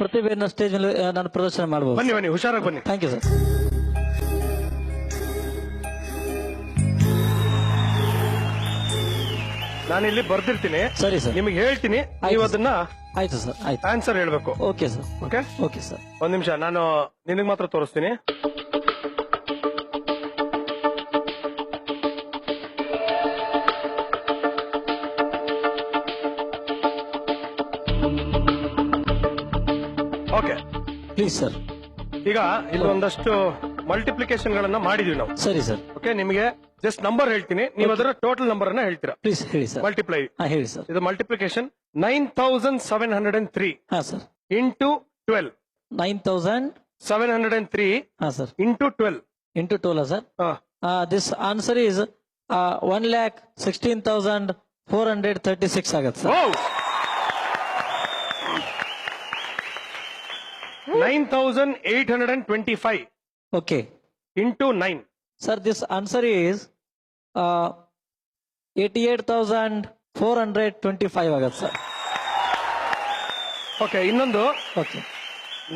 ಪ್ರತಿಭೆಯನ್ನು ಸ್ಟೇಜ್ ಮೇಲೆ ನಾನು ಪ್ರದರ್ಶನ ಮಾಡಬಹುದು. ಬನ್ನಿ ಬನ್ನಿ, ಹುಷಾರಾಗಿ ಬನ್ನಿ. Thank you sir. ನಾನಿಲ್ಲಿ ಬರ್ದಿರ್ತೀನಿ, ಸರಿ ಸರ್. ನಿಮಗೆ ಹೇಳ್ತೀನಿ, ನೀವು ಅದನ್ನ ಆಯ್ತು ಸರ್, ಆಯ್ತು. ಆನ್ಸರ್ ಹೇಳ್ಬೇಕು. Okay sir. Okay okay sir. ಒಂದ್ ನಿಮಿಷ, ನಾನು ನಿನಗೆ ಮಾತ್ರ ತೋರಿಸ್ತೀನಿ. Okay please sir. ಈಗ ಇಲ್ಲಿ ಒಂದಷ್ಟು ಮಲ್ಟಿಪ್ಲಿಕೇಶನ್ ಗಳನ್ನ ಮಾಡಿದೀವಿ ನಾವು. ಸರಿ ಸರ್. ಓಕೆ, ನಿಮಗೆ ಜಸ್ಟ್ ನಂಬರ್ ಹೇಳ್ತೀನಿ, ನೀವು ಅದರ ಟೋಟಲ್ ನಂಬರ್ ಅನ್ನ ಹೇಳ್ತೀರಾ. ಪ್ಲೀಸ್ ಹೇಳಿ ಸರ್. ಮಲ್ಟಿಪ್ಲೈ. ಹೇಳಿ ಸರ್. ಇದು ಮಲ್ಟಿಪ್ಲಿಕೇಶನ್ 9703 ಹಾ ಸರ್. ಇಂಟು 12. 9703 ಹಾ sir. Into 12. Into 12 sir. This answer is 1,16,436 ಆಗತ್ತೆ sir. 9,825 okay into 9. Sir, this answer is 88,425 ಆಗತ್ತೆ ಸರ್. ಓಕೆ, ಇನ್ನೊಂದು ಓಕೆ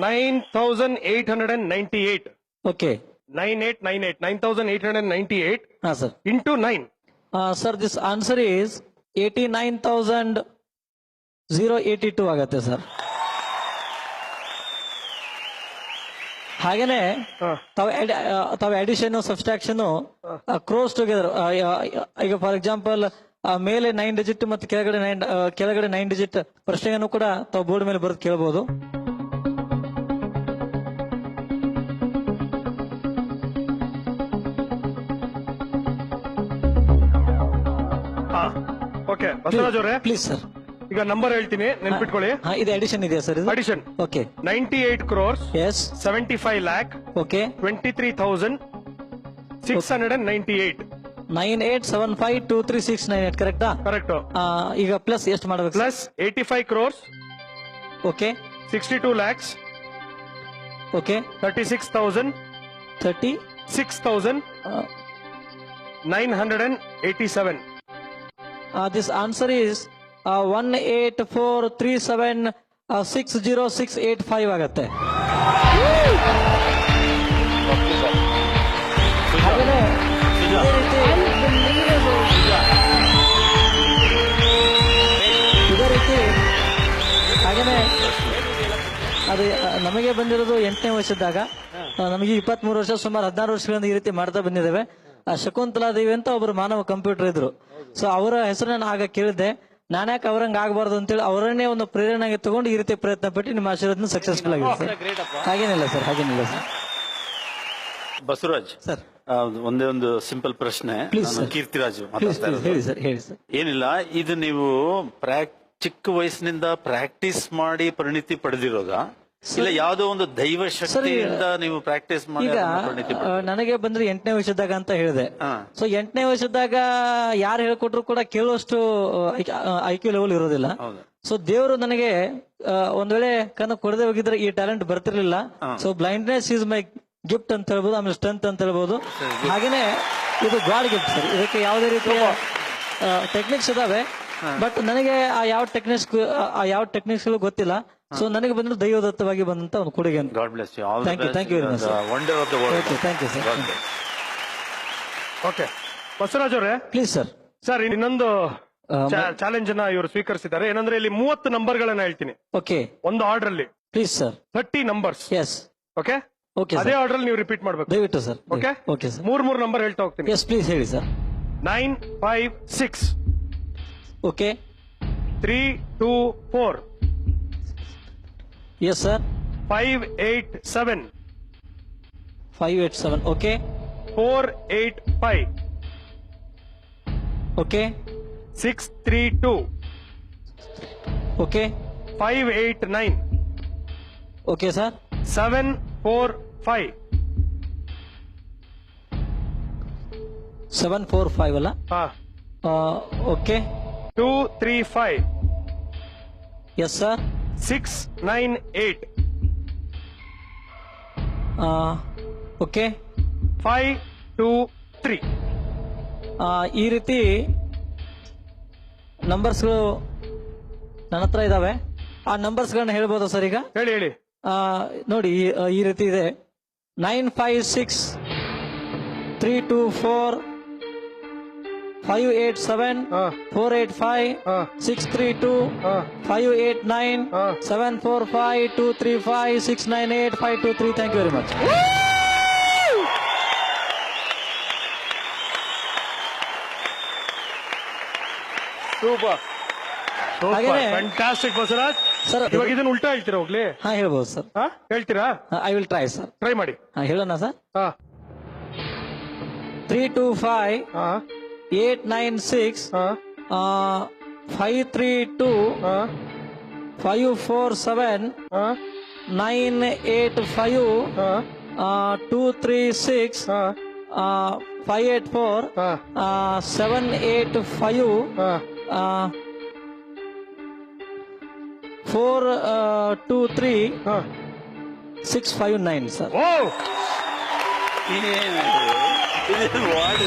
9,898. ಓಕೆ 9898 ಹಾ sir. Into 9. Sir, this answer is 89,082 ಆಗತ್ತೆ ಸರ್. ಹಾಗೇನೆ ತಾವು ಅಡಿಷನ್ ಸಬ್ಸ್ಟ್ರಾಕ್ಷನ್ ಕ್ರೋಸ್ ಟುಗೆದರ್. ಈಗ ಫಾರ್ ಎಕ್ಸಾಂಪಲ್ ಮೇಲೆ 9 ಡಿಜಿಟ್ ಮತ್ತು ಕೆಳಗಡೆ 9 ಡಿಜಿಟ್ ಪ್ರಶ್ನೆಯನ್ನು ಕೂಡ ತಾವು ಬೋರ್ಡ್ ಮೇಲೆ ಬರೆದು ಕೇಳಬಹುದು. ಓಕೆ ಬಸವರಾಜ್ ಅವರೇ, ಪ್ಲೀಸ್ ಸರ್. ಈಗ ನಂಬರ್ ಹೇಳ್ತೀನಿ, ನೆನ್ಪಿಟ್ಕೊಳ್ಳಿ. ಇದು ಅಡಿಷನ್ ಇದೆಯಾ ಸರ್? ಇದು addition. Okay 98 crores yes 75 lakh okay 23,698. 98752369 ಕರೆಕ್ಟಾ? ಕರೆಕ್ಟ್. ಈಗ ಪ್ಲಸ್ ಎಷ್ಟು ಮಾಡಬೇಕು? Plus 85 crores okay 62 lakhs okay 36,987. This answer is 184376068 ಆಗತ್ತೆ. ಹಾಗೇನೆ ಇದೇ ರೀತಿ ಹಾಗೇನೆ ಅದು ನಮಗೆ ಬಂದಿರೋದು 8ನೇ ವರ್ಷದಾಗ. ನಮಗೆ 23 ವರ್ಷ, ಸುಮಾರು 16 ವರ್ಷಗಳಿಂದ ಈ ರೀತಿ ಮಾಡ್ತಾ ಬಂದಿದ್ದೇವೆ. ಶಕುಂತಲಾದೇವಿ ಅಂತ ಒಬ್ರು ಮಾನವ ಕಂಪ್ಯೂಟರ್ ಇದ್ರು. ಸೊ ಅವರ ಹೆಸರನ್ನ ಆಗ ಕೇಳಿದ್ದೆ, ನಾನ್ಯಾಕೆ ಅವರಂಗ ಆಗಬಾರ್ದು ಅಂತೇಳಿ ಅವರನ್ನೇ ಒಂದು ಪ್ರೇರಣೆಗೆ ತಗೊಂಡು ಈ ರೀತಿ ಪ್ರಯತ್ನ ಪಟ್ಟು ನಿಮ್ಮ ಆಶೀರ್ವಾದ ಸಕ್ಸಸ್ಫುಲ್ ಆಗಿದೆ ಸರ್. ಹಾಗೇನಿಲ್ಲ ಸರ್, ಹಾಗೇನಿಲ್ಲ ಸರ್. ಬಸವರಾಜ್ ಸರ್, ಒಂದೇ ಒಂದು ಸಿಂಪಲ್ ಪ್ರಶ್ನೆ. ಕೀರ್ತಿರಾಜು ಹೇಳಿ ಸರ್. ಹೇಳಿ ಸರ್. ಏನಿಲ್ಲ, ಇದು ನೀವು ಚಿಕ್ಕ ವಯಸ್ಸಿನಿಂದ ಪ್ರಾಕ್ಟೀಸ್ ಮಾಡಿ ಪರಿಣಿತಿ ಪಡೆದಿರೋದ, ಇಲ್ಲ ಯಾವುದೋ ಒಂದು ದೈವ ಶಕ್ತಿಯಿಂದ ನೀವು ಪ್ರಾಕ್ಟೀಸ್ ಮಾಡಿ ಈಗ ಪರಿಣಿತಿ ನನಗೆ ಬಂದ್ರೆ 8ನೇ ವರ್ಷದಾಗ ಅಂತ ಹೇಳಿದೆ. ಸೊ 8ನೇ ವರ್ಷದಾಗ ಯಾರು ಹೇಳ್ಕೊಟ್ರು ಕೂಡ ಕೇಳುವಷ್ಟು IQ ಲೆವೆಲ್ ಇರೋದಿಲ್ಲ. ಸೊ ದೇವರು ನನಗೆ ಒಂದ್ ವೇಳೆ ಕಣ್ಣು ಕೊಡದೆ ಹೋಗಿದ್ರೆ ಈ ಟ್ಯಾಲೆಂಟ್ ಬರ್ತಿರ್ಲಿಲ್ಲ. So blindness is my gift ಅಂತ ಹೇಳ್ಬೋದು, ಆಮೇಲೆ ಸ್ಟ್ರೆಂತ್ ಅಂತ ಹೇಳ್ಬೋದು. ಹಾಗೇನೆ ಇದು ಗಾಡ್ ಗಿಫ್ಟ್ ಸರ್. ಇದಕ್ಕೆ ಯಾವುದೇ ರೀತಿಯ ಟೆಕ್ನಿಕ್ಸ್ ಇದಾವೆ, ಬಟ್ ನನಗೆ ಆ ಯಾವ ಟೆಕ್ನಿಕ್ಸ್ ಗೊತ್ತಿಲ್ಲ. ಸೊ ನನಗೆ ಬಂದ್ರೆ ದೈವದತ್ತವಾಗಿ ಬಂದಂತ ಒಂದು ಕೊಡುಗೆ. God bless you. All thank you very much. Wonder of the world. Thank you sir. Okay Basavaraj ಅವರೇ, ಪ್ಲೀಸ್ ಸರ್. ಸರ್ ಇನ್ನೊಂದು ಚಾಲೆಂಜ್ ಅನ್ನ ಇವರು ಸ್ವೀಕರಿಸಿದ್ದಾರೆ. ಏನಂದ್ರೆ ಇಲ್ಲಿ 30 ನಂಬರ್ ಗಳನ್ನ ಹೇಳ್ತೀನಿ ಓಕೆ ಒಂದು ಆರ್ಡರ್ ಅಲ್ಲಿ. Please sir. 30 numbers. Yes okay okay ಅದೇ ಆರ್ಡರ್ ಅಲ್ಲಿ ನೀವು ರಿಪೀಟ್ ಮಾಡ್ಬೇಕು ದಯವಿಟ್ಟು sir. Okay okay sir. 3 number ಹೇಳ್ತಾ ಹೋಗ್ತೀನಿ. ಎಸ್ ಪ್ಲೀಸ್ ಹೇಳಿ sir. 956 okay 324 yes sir. 587 587 okay 485 okay 632 okay 589 okay sir. 745 745 ಅಲ್ಲ? Okay 235 yes sir. 698 ಓಕೆ 523. ಈ ರೀತಿ ನಂಬರ್ಸ್ಗಳು ನನ್ನ ಹತ್ರ ಇದಾವೆ. ಆ ನಂಬರ್ಸ್ ಗಳನ್ನ ಹೇಳ್ಬೋದಾ ಸರ್ ಈಗ? ಹೇಳಿ ಹೇಳಿ. ನೋಡಿ ಈ ರೀತಿ ಇದೆ. 956-324-587-485-632-744-234-692-523. Thank you very much. Super ಹಾಗೇನೆ ಫ್ಯಾಂಟಾಸ್ಟಿಕ್ ಬಸವರಾಜ್ ಸರ್. ಇವಾಗ ಇದನ್ನ ಉಲ್ಟಾ ಹೇಳ್ತೀರಾ ಹೋಗ್ಲಿ? ಹಾ ಹೇಳ್ಬೋದು ಸರ್. ಹೇಳ್ತೀರಾ? I will try sir. Try ಮಾಡಿ. ಹೇಳೋಣ ಸರ್. 325-896-584-785-236-584-659 ಸರ್. ಇದೇನು ವಾರ್ಡ್